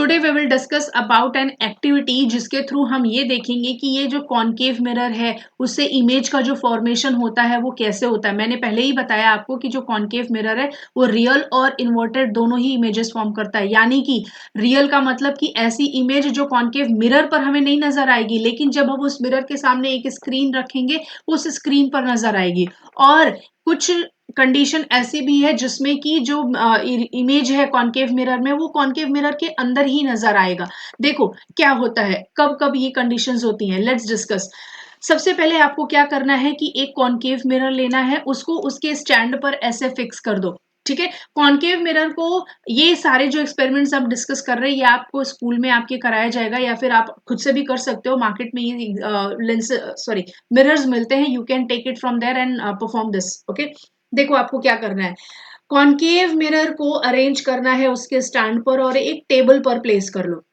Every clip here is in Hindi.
Today we will discuss about an activity जिसके थ्रू हम ये देखेंगे कि ये जो कॉनकेव मिरर है उससे इमेज का जो फॉर्मेशन होता है वो कैसे होता है। मैंने पहले ही बताया आपको कि जो कॉनकेव मिरर है वो रियल और इन्वर्टेड दोनों ही इमेजेस फॉर्म करता है। यानी कि रियल का मतलब कि ऐसी इमेज जो कॉनकेव मिरर पर हमें नहीं नजर आएगी, लेकिन जब हम उस मिरर के सामने एक स्क्रीन रखेंगे उस स्क्रीन पर नजर आएगी। और कुछ कंडीशन ऐसी भी है जिसमें कि जो इमेज है कॉनकेव मिरर में वो कॉनकेव मिरर के अंदर ही नजर आएगा। देखो क्या होता है, कब कब ये कंडीशंस होती हैं, लेट्स डिस्कस। सबसे पहले आपको क्या करना है कि एक कॉनकेव मिरर लेना है, उसको उसके स्टैंड पर ऐसे फिक्स कर दो। ठीक है, कॉनकेव मिरर को, ये सारे जो एक्सपेरिमेंट्स आप डिस्कस कर रहे हैं ये आपको स्कूल में आपके कराया जाएगा या फिर आप खुद से भी कर सकते हो। मार्केट में ये लेंस सॉरी मिरर्स मिलते हैं, you can take it from there and perform this. Okay, देखो आपको क्या करना है, कॉनकेव मिरर को अरेंज करना है उसके स्टैंड पर और एक टेबल पर प्लेस कर लो।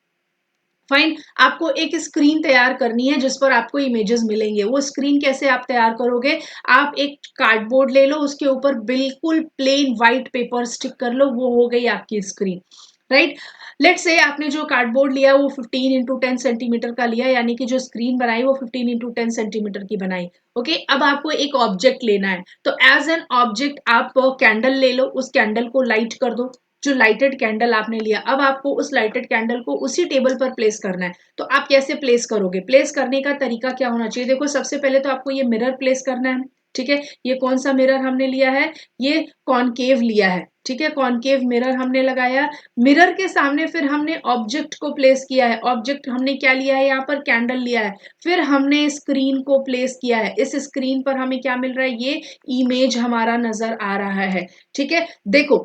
फाइन, आपको एक स्क्रीन तैयार करनी है जिस पर आपको इमेजेस मिलेंगे। वो स्क्रीन कैसे आप तैयार करोगे, आप एक कार्डबोर्ड ले लो, उसके ऊपर बिल्कुल प्लेन व्हाइट पेपर स्टिक कर लो, वो हो गई आपकी स्क्रीन। राइट, लेट्स से आपने जो कार्डबोर्ड लिया वो 15 इंटू 10 सेंटीमीटर का लिया, यानी कि जो स्क्रीन बनाई वो 15 इंटू 10 सेंटीमीटर की बनाई। ओके, अब आपको एक ऑब्जेक्ट लेना है, तो एज एन ऑब्जेक्ट आप कैंडल ले लो, उस कैंडल को लाइट कर दो। जो लाइटेड कैंडल आपने लिया, अब आपको उस लाइटेड कैंडल को उसी टेबल पर प्लेस करना है। तो आप कैसे प्लेस करोगे, प्लेस करने का तरीका क्या होना चाहिए, देखो सबसे पहले तो आपको ये मिरर प्लेस करना है। ठीक है, ये कौन सा मिरर हमने लिया है, ये कॉनकेव लिया है। ठीक है, कॉनकेव मिरर हमने लगाया, मिरर के सामने फिर हमने ऑब्जेक्ट को प्लेस किया है। ऑब्जेक्ट हमने क्या लिया है, यहाँ पर कैंडल लिया है। फिर हमने स्क्रीन को प्लेस किया है, इस स्क्रीन पर हमें क्या मिल रहा है, ये इमेज हमारा नजर आ रहा है। ठीक है, देखो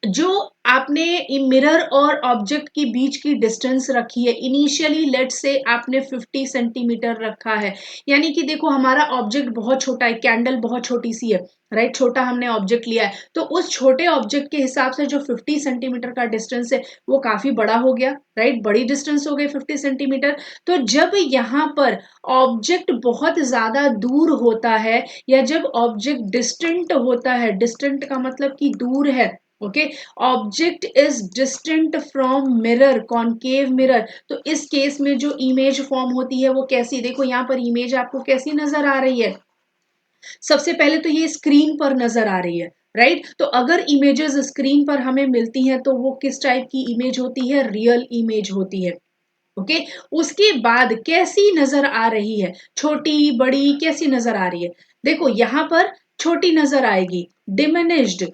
जो आपने मिरर और ऑब्जेक्ट के बीच की डिस्टेंस रखी है, इनिशियली लेट्स से आपने 50 सेंटीमीटर रखा है, यानी कि देखो हमारा ऑब्जेक्ट बहुत छोटा है, कैंडल बहुत छोटी सी है। राइट, छोटा हमने ऑब्जेक्ट लिया है, तो उस छोटे ऑब्जेक्ट के हिसाब से जो 50 सेंटीमीटर का डिस्टेंस है वो काफी बड़ा हो गया। राइट, बड़ी डिस्टेंस हो गई 50 सेंटीमीटर। तो जब यहाँ पर ऑब्जेक्ट बहुत ज्यादा दूर होता है या जब ऑब्जेक्ट डिस्टेंट होता है, डिस्टेंट का मतलब कि दूर है, okay, object is distant from mirror, concave mirror, तो इस केस में जो इमेज फॉर्म होती है वो कैसी, देखो यहाँ पर इमेज आपको कैसी नजर आ रही है, सबसे पहले तो ये स्क्रीन पर नजर आ रही है। राइट, तो अगर इमेजेस स्क्रीन पर हमें मिलती हैं तो वो किस टाइप की इमेज होती है, रियल इमेज होती है। ओके, उसके बाद कैसी नजर आ रही है, छोटी बड़ी कैसी नजर आ रही है, देखो यहां पर छोटी नजर आएगी, डिमिनिश्ड।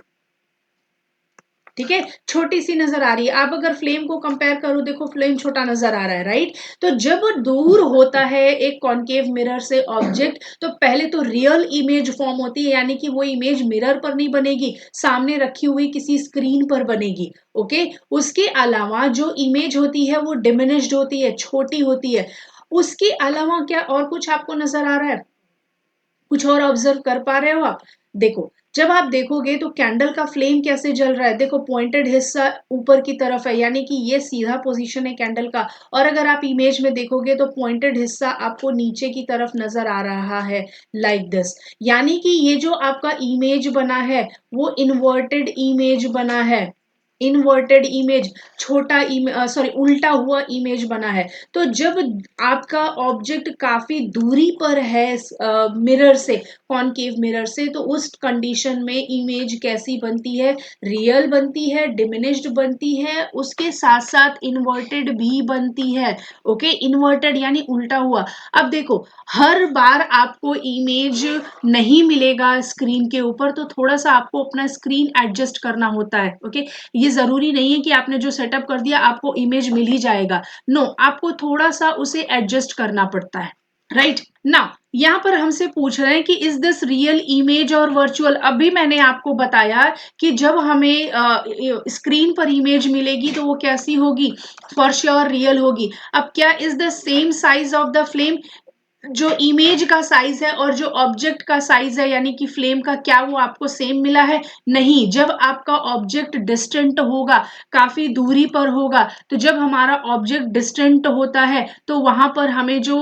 ठीक है, छोटी सी नजर आ रही है। आप अगर फ्लेम को कंपेयर करो, देखो फ्लेम छोटा नजर आ रहा है। राइट, तो जब दूर होता है एक कॉनकेव मिरर से ऑब्जेक्ट, तो पहले तो रियल इमेज फॉर्म होती है, यानी कि वो इमेज मिरर पर नहीं बनेगी, सामने रखी हुई किसी स्क्रीन पर बनेगी। ओके, उसके अलावा जो इमेज होती है वो डिमिनिश्ड होती है, छोटी होती है। उसके अलावा क्या और कुछ आपको नजर आ रहा है, कुछ और ऑब्जर्व कर पा रहे हो आप, देखो जब आप देखोगे तो कैंडल का फ्लेम कैसे जल रहा है, देखो पॉइंटेड हिस्सा ऊपर की तरफ है, यानी कि ये सीधा पोजीशन है कैंडल का। और अगर आप इमेज में देखोगे तो पॉइंटेड हिस्सा आपको नीचे की तरफ नजर आ रहा है, लाइक दिस। यानी कि ये जो आपका इमेज बना है वो इन्वर्टेड इमेज बना है, इन्वर्टेड इमेज, छोटा सॉरी उल्टा हुआ इमेज बना है। तो जब आपका ऑब्जेक्ट काफी दूरी पर है मिरर से, कॉनकेव मिरर से, तो उस कंडीशन में इमेज कैसी बनती है, रियल बनती है, डिमिनिश्ड बनती है, उसके साथ साथ इन्वर्टेड भी बनती है। ओके, इन्वर्टेड यानी उल्टा हुआ। अब देखो हर बार आपको इमेज नहीं मिलेगा स्क्रीन के ऊपर, तो थोड़ा सा आपको अपना स्क्रीन एडजस्ट करना होता है। ओके, ये जरूरी नहीं है कि आपने जो सेटअप कर दिया आपको इमेज मिल ही जाएगा, नो, आपको थोड़ा सा उसे एडजस्ट करना पड़ता है। राइट, नाउ यहाँ पर हमसे पूछ रहे हैं कि इज दिस रियल इमेज और वर्चुअल। अभी मैंने आपको बताया कि जब हमें स्क्रीन पर इमेज मिलेगी तो वो कैसी होगी, फॉर श्योर रियल होगी। अब क्या is the same size of the flame, जो इमेज का साइज है और जो ऑब्जेक्ट का साइज है यानी कि फ्लेम का, क्या वो आपको सेम मिला है, नहीं। जब आपका ऑब्जेक्ट डिस्टेंट होगा, काफी दूरी पर होगा, तो जब हमारा ऑब्जेक्ट डिस्टेंट होता है तो वहां पर हमें जो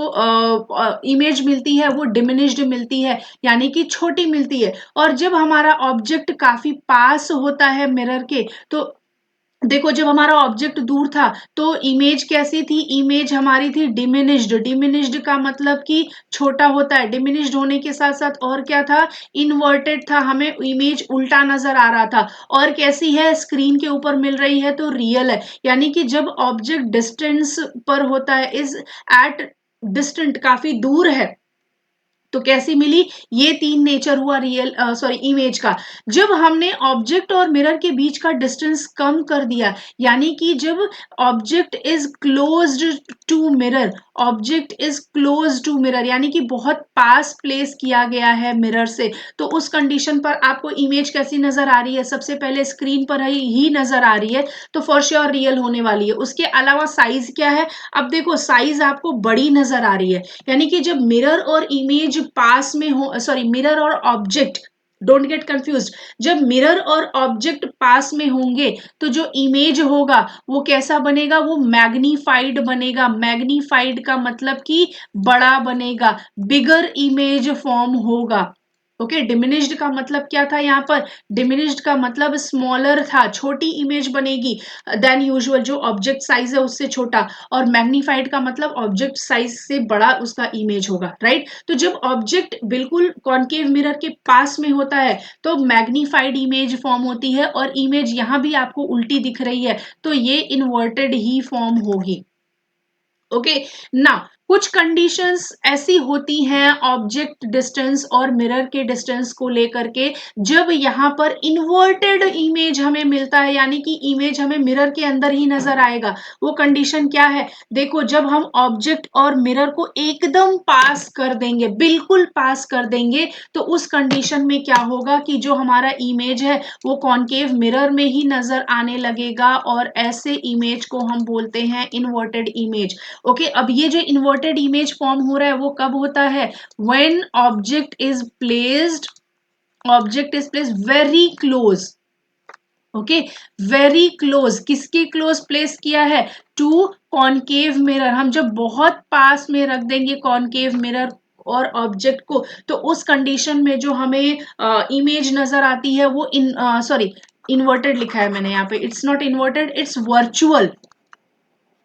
इमेज मिलती है वो डिमिनिश्ड मिलती है, यानी कि छोटी मिलती है। और जब हमारा ऑब्जेक्ट काफी पास होता है मिरर के, तो देखो जब हमारा ऑब्जेक्ट दूर था तो इमेज कैसी थी, इमेज हमारी थी डिमिनिश्ड। डिमिनिश्ड का मतलब कि छोटा होता है, डिमिनिश्ड होने के साथ साथ और क्या था, इन्वर्टेड था, हमें इमेज उल्टा नजर आ रहा था। और कैसी है, स्क्रीन के ऊपर मिल रही है तो रियल है। यानी कि जब ऑब्जेक्ट डिस्टेंस पर होता है, इज एट डिस्टेंट, काफी दूर है, तो कैसी मिली, ये तीन नेचर हुआ रियल सॉरी इमेज का। जब हमने ऑब्जेक्ट और मिरर के बीच का डिस्टेंस कम कर दिया, यानी कि जब object is closed to mirror, object is close to mirror यानी कि बहुत पास प्लेस किया गया है मिरर से, तो उस कंडीशन पर आपको इमेज कैसी नजर आ रही है, सबसे पहले स्क्रीन पर ही नजर आ रही है, तो फॉर श्योर रियल होने वाली है। उसके अलावा साइज क्या है, अब देखो साइज आपको बड़ी नजर आ रही है, यानी कि जब मिरर और इमेज पास में हो, सॉरी मिरर और ऑब्जेक्ट, डोंट गेट कंफ्यूज, जब मिरर और ऑब्जेक्ट पास में होंगे तो जो इमेज होगा वो कैसा बनेगा, वो मैग्नीफाइड बनेगा। मैग्नीफाइड का मतलब कि बड़ा बनेगा, बिगर इमेज फॉर्म होगा। ओके, डिमिनिश्ड का मतलब क्या था यहाँ पर, डिमिनिश्ड का मतलब स्मॉलर था, छोटी इमेज बनेगी देन यूजुअल, जो ऑब्जेक्ट साइज है उससे छोटा। और मैग्नीफाइड का मतलब ऑब्जेक्ट साइज से बड़ा उसका इमेज होगा, राइट। तो जब ऑब्जेक्ट बिल्कुल कॉन्केव मिरर के पास में होता है तो मैग्नीफाइड इमेज फॉर्म होती है, और इमेज यहां भी आपको उल्टी दिख रही है तो ये इन्वर्टेड ही फॉर्म होगी। ओके ना, कुछ कंडीशंस ऐसी होती हैं ऑब्जेक्ट डिस्टेंस और मिरर के डिस्टेंस को लेकर के, जब यहां पर इन्वर्टेड इमेज हमें मिलता है, यानी कि इमेज हमें मिरर के अंदर ही नजर आएगा। वो कंडीशन क्या है, देखो जब हम ऑब्जेक्ट और मिरर को एकदम पास कर देंगे, बिल्कुल पास कर देंगे, तो उस कंडीशन में क्या होगा कि जो हमारा इमेज है वो कॉन्केव मिरर में ही नजर आने लगेगा, और ऐसे इमेज को हम बोलते हैं इन्वर्टेड इमेज। ओके, अब ये जो इन्वर्टेड इमेज फॉर्म हो रहा है वो कब होता है, when object is placed very close. Okay, very close, किसके क्लोज प्लेस किया है, टू कॉनकेव मिरर। हम जब बहुत पास में रख देंगे कॉनकेव मिरर और ऑब्जेक्ट को, तो उस कंडीशन में जो हमें इमेज नजर आती है वो सॉरी इन्वर्टेड लिखा है मैंने यहाँ पे, it's not inverted, it's virtual.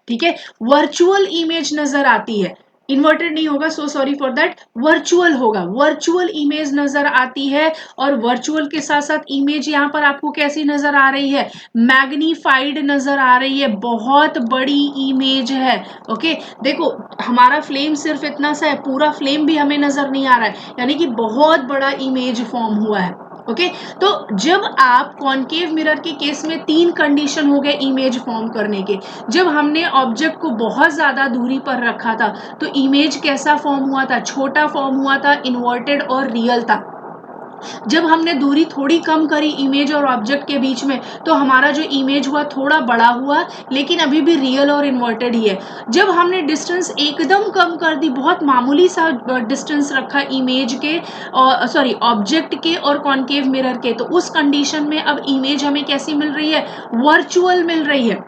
ठीक है, वर्चुअल इमेज नजर आती है, इन्वर्टेड नहीं होगा, so sorry for that, virtual होगा, वर्चुअल इमेज नजर आती है। और वर्चुअल के साथ साथ इमेज यहां पर आपको कैसी नजर आ रही है, मैग्नीफाइड नजर आ रही है, बहुत बड़ी इमेज है। ओके, देखो हमारा फ्लेम सिर्फ इतना सा है, पूरा फ्लेम भी हमें नजर नहीं आ रहा है, यानी कि बहुत बड़ा इमेज फॉर्म हुआ है। ओके, तो जब आप कॉन्केव मिरर के केस में तीन कंडीशन हो गए इमेज फॉर्म करने के। जब हमने ऑब्जेक्ट को बहुत ज्यादा दूरी पर रखा था तो इमेज कैसा फॉर्म हुआ था, छोटा फॉर्म हुआ था, इन्वर्टेड और रियल था। जब हमने दूरी थोड़ी कम करी इमेज और ऑब्जेक्ट के बीच में, तो हमारा जो इमेज हुआ थोड़ा बड़ा हुआ, लेकिन अभी भी रियल और इन्वर्टेड ही है। जब हमने डिस्टेंस एकदम कम कर दी, बहुत मामूली सा डिस्टेंस रखा इमेज के और सॉरी ऑब्जेक्ट के और कॉन्केव मिरर के, तो उस कंडीशन में अब इमेज हमें कैसी मिल रही है, वर्चुअल मिल रही है,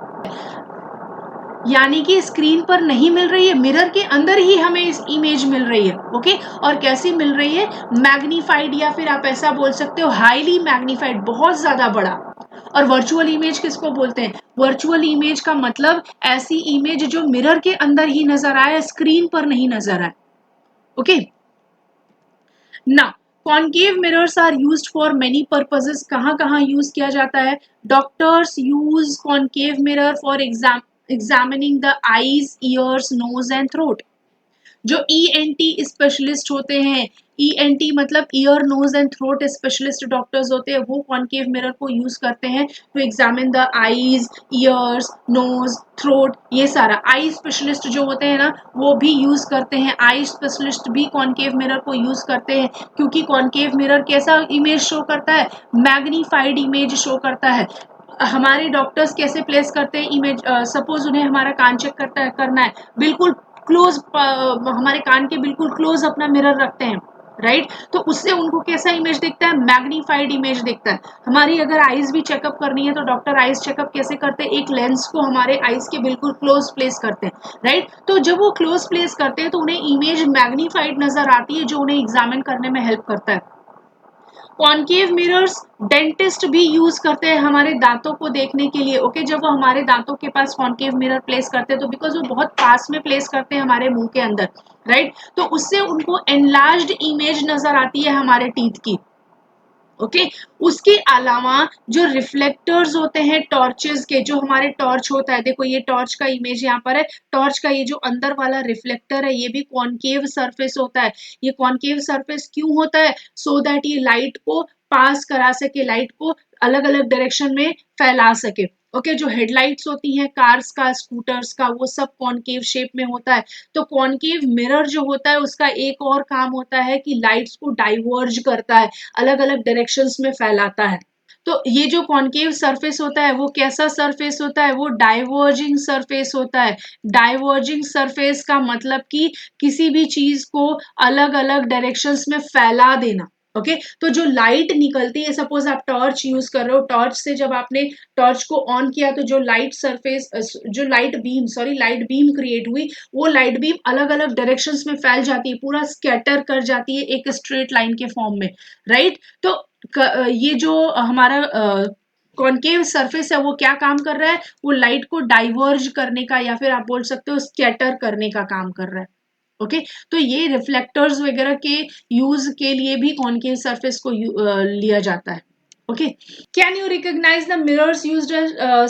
यानी कि स्क्रीन पर नहीं मिल रही है, मिरर के अंदर ही हमें इस इमेज मिल रही है। ओके, और कैसी मिल रही है, मैग्नीफाइड, या फिर आप ऐसा बोल सकते हो हाईली मैग्नीफाइड, बहुत ज्यादा बड़ा। और वर्चुअल इमेज किसको बोलते हैं, वर्चुअल इमेज का मतलब ऐसी इमेज जो मिरर के अंदर ही नजर आए, स्क्रीन पर नहीं नजर आए। ओके, ना concave mirrors are used for many purposes, कहाँ कहाँ यूज किया जाता है, doctors use concave mirror for examining the eyes, ears, nose and throat. जो ईएनटी स्पेशलिस्ट होते हैं, ईएनटी मतलब ear nose and throat specialist doctors होते हैं, वो कॉन्केव मिरर को यूज करते हैं to examine the eyes, ears, nose, throat, ये सारा। आई स्पेशलिस्ट जो होते हैं ना वो भी यूज करते हैं, आई स्पेशलिस्ट भी कॉन्केव मिरर को यूज करते हैं, क्योंकि कॉन्केव मिरर कैसा इमेज शो करता है, मैग्नीफाइड इमेज शो करता है। हमारे डॉक्टर्स कैसे प्लेस करते हैं इमेज, सपोज उन्हें हमारा कान चेक करना है, बिल्कुल क्लोज, हमारे कान के बिल्कुल क्लोज अपना मिरर रखते हैं, राइट, तो उससे उनको कैसा इमेज दिखता है, मैग्नीफाइड इमेज दिखता है। हमारी अगर आईज भी चेकअप करनी है तो डॉक्टर आईज चेकअप कैसे करते हैं, एक लेंस को हमारे आईज के बिल्कुल क्लोज प्लेस करते हैं, राइट, तो जब वो क्लोज प्लेस करते हैं तो उन्हें इमेज मैग्नीफाइड नजर आती है, जो उन्हें एग्जामिन करने में हेल्प करता है। कॉनकेव मिरर्स डेंटिस्ट भी यूज करते हैं हमारे दांतों को देखने के लिए। ओके, जब वो हमारे दांतों के पास कॉनकेव मिरर प्लेस करते हैं तो बिकॉज वो बहुत पास में प्लेस करते हैं हमारे मुंह के अंदर, राइट, तो उससे उनको एनलार्ज्ड इमेज नजर आती है हमारे टीथ की। ओके, उसके अलावा जो रिफ्लेक्टर्स होते हैं टॉर्चेस के, जो हमारे टॉर्च होता है, देखो ये टॉर्च का इमेज यहाँ पर है, टॉर्च का ये जो अंदर वाला रिफ्लेक्टर है ये भी कॉनकेव सरफेस होता है। ये कॉनकेव सरफेस क्यों होता है? सो दैट ये लाइट को पास करा सके, लाइट को अलग अलग डायरेक्शन में फैला सके। ओके, जो हेडलाइट्स होती हैं कार्स का, स्कूटर्स का, वो सब कॉनकेव शेप में होता है। तो कॉनकेव मिरर जो होता है उसका एक और काम होता है कि लाइट्स को डाइवर्ज करता है, अलग अलग डायरेक्शंस में फैलाता है। तो ये जो कॉनकेव सरफेस होता है वो कैसा सरफेस होता है? वो डाइवर्जिंग सरफेस होता है। डाइवर्जिंग सरफेस का मतलब कि किसी भी चीज को अलग अलग डायरेक्शंस में फैला देना। ओके, तो जो लाइट निकलती है, सपोज आप टॉर्च यूज कर रहे हो, टॉर्च से जब आपने टॉर्च को ऑन किया तो जो लाइट सरफेस, जो लाइट बीम क्रिएट हुई, वो लाइट बीम अलग अलग डायरेक्शंस में फैल जाती है, पूरा स्कैटर कर जाती है एक स्ट्रेट लाइन के फॉर्म में, राइट। तो ये जो हमारा कॉनकेव सरफेस है वो क्या काम कर रहा है? वो लाइट को डाइवर्ज करने का, या फिर आप बोल सकते हो स्कैटर करने का काम कर रहा है। ओके, तो ये रिफ्लेक्टर्स वगैरह के यूज के लिए भी कॉनकेव सरफेस को लिया जाता है। Okay, can you recognise the mirrors used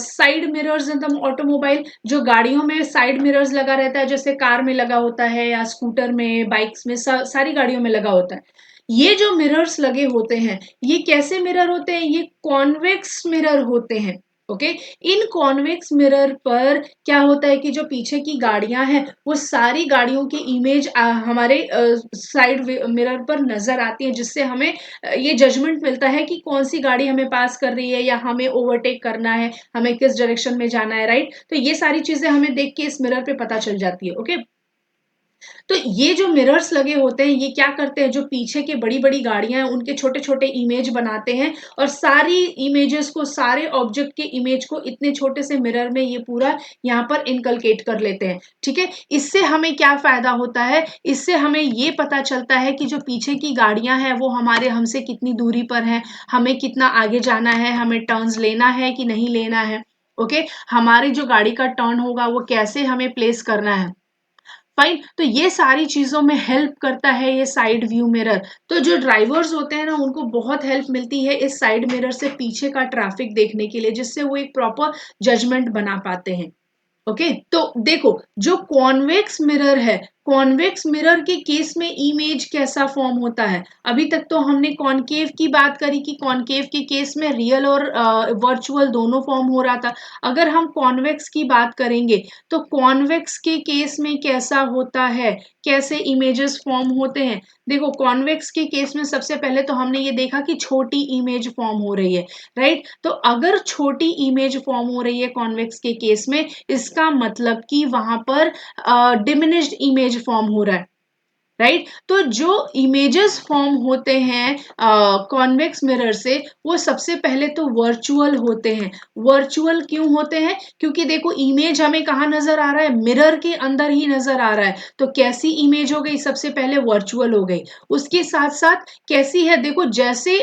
side mirrors in the automobile? जो गाड़ियों में साइड मिरर्स लगा रहता है, जैसे कार में लगा होता है या स्कूटर में, बाइक्स में, सारी गाड़ियों में लगा होता है। ये जो मिरर्स लगे होते हैं ये कैसे मिरर होते हैं? ये कॉन्वेक्स मिरर होते हैं। ओके, इन कॉन्वेक्स मिरर पर क्या होता है कि जो पीछे की गाड़ियां हैं वो सारी गाड़ियों की इमेज हमारे साइड मिरर पर नजर आती है, जिससे हमें ये जजमेंट मिलता है कि कौन सी गाड़ी हमें पास कर रही है या हमें ओवरटेक करना है, हमें किस डायरेक्शन में जाना है, राइट। तो ये सारी चीजें हमें देख के इस मिरर पे पता चल जाती है। ओके, तो ये जो मिरर्स लगे होते हैं ये क्या करते हैं, जो पीछे के बड़ी बड़ी गाड़ियां हैं उनके छोटे छोटे इमेज बनाते हैं, और सारी इमेजेस को, सारे ऑब्जेक्ट के इमेज को इतने छोटे से मिरर में ये पूरा यहाँ पर इनकलकेट कर लेते हैं। ठीक है, इससे हमें क्या फायदा होता है? इससे हमें ये पता चलता है कि जो पीछे की गाड़ियां हैं वो हमारे हमसे कितनी दूरी पर हैं, हमें कितना आगे जाना है, हमें टर्न्स लेना है कि नहीं लेना है। ओके, हमारी जो गाड़ी का टर्न होगा वो कैसे हमें प्लेस करना है। फाइन, तो ये सारी चीजों में हेल्प करता है ये साइड व्यू मिरर। तो जो ड्राइवर्स होते हैं ना उनको बहुत हेल्प मिलती है इस साइड मिरर से पीछे का ट्रैफिक देखने के लिए, जिससे वो एक प्रॉपर जजमेंट बना पाते हैं। ओके, तो देखो जो कॉन्वेक्स मिरर है, कॉन्वेक्स मिरर के केस में इमेज कैसा फॉर्म होता है? अभी तक तो हमने कॉनकेव की बात करी कि कॉनकेव के केस में रियल और वर्चुअल दोनों फॉर्म हो रहा था। अगर हम कॉन्वेक्स की बात करेंगे तो कॉन्वेक्स के केस में कैसा होता है, कैसे इमेजेस फॉर्म होते हैं? देखो कॉन्वेक्स के केस में सबसे पहले तो हमने ये देखा कि छोटी इमेज फॉर्म हो रही है, राइट। तो अगर छोटी इमेज फॉर्म हो रही है कॉन्वेक्स के केस में, इसका मतलब कि वहां पर डिमिनिश्ड इमेज फॉर्म हो रहा है, राइट। तो जो इमेजेस फॉर्म होते हैं कॉन्वेक्स मिरर से, वो सबसे पहले तो वर्चुअल होते हैं। वर्चुअल क्यों होते हैं? क्योंकि देखो इमेज हमें कहाँ नजर आ रहा है? मिरर के अंदर ही नजर आ रहा है। तो कैसी इमेज हो गई? सबसे पहले वर्चुअल हो गई। उसके साथ साथ कैसी है? देखो जैसे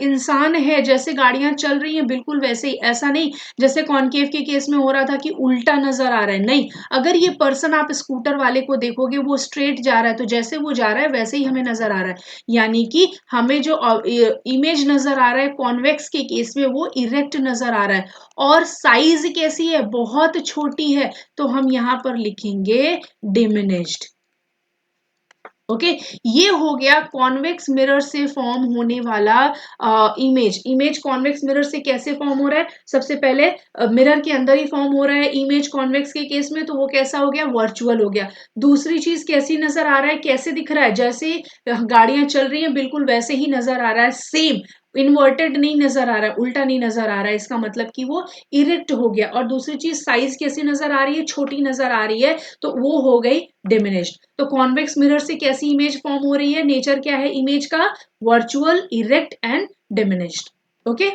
इंसान है, जैसे गाड़ियां चल रही हैं बिल्कुल वैसे ही, ऐसा नहीं जैसे कॉनकेव के केस में हो रहा था कि उल्टा नजर आ रहा है, नहीं। अगर ये पर्सन आप स्कूटर वाले को देखोगे वो स्ट्रेट जा रहा है, तो जैसे वो जा रहा है वैसे ही हमें नजर आ रहा है, यानी कि हमें जो इमेज नजर आ रहा है कॉन्वेक्स के केस में वो इरेक्ट नजर आ रहा है। और साइज कैसी है? बहुत छोटी है, तो हम यहां पर लिखेंगे डिमिनिश्ड। ओके, ये हो गया कॉन्वेक्स मिरर से फॉर्म होने वाला इमेज। इमेज कॉन्वेक्स मिरर से कैसे फॉर्म हो रहा है? सबसे पहले मिरर के अंदर ही फॉर्म हो रहा है इमेज कॉन्वेक्स के केस में, तो वो कैसा हो गया? वर्चुअल हो गया। दूसरी चीज कैसी नजर आ रहा है, कैसे दिख रहा है? जैसे गाड़ियां चल रही हैं बिल्कुल वैसे ही नजर आ रहा है, सेम। इन्वर्टेड नहीं नजर आ रहा है, उल्टा नहीं नजर आ रहा है, इसका मतलब कि वो इरेक्ट हो गया। और दूसरी चीज साइज कैसी नजर आ रही है? छोटी नजर आ रही है, तो वो हो गई डिमिनिश्ड। तो कॉन्वेक्स मिरर से कैसी इमेज फॉर्म हो रही है? नेचर क्या है इमेज का? Virtual, erect and diminished. Okay,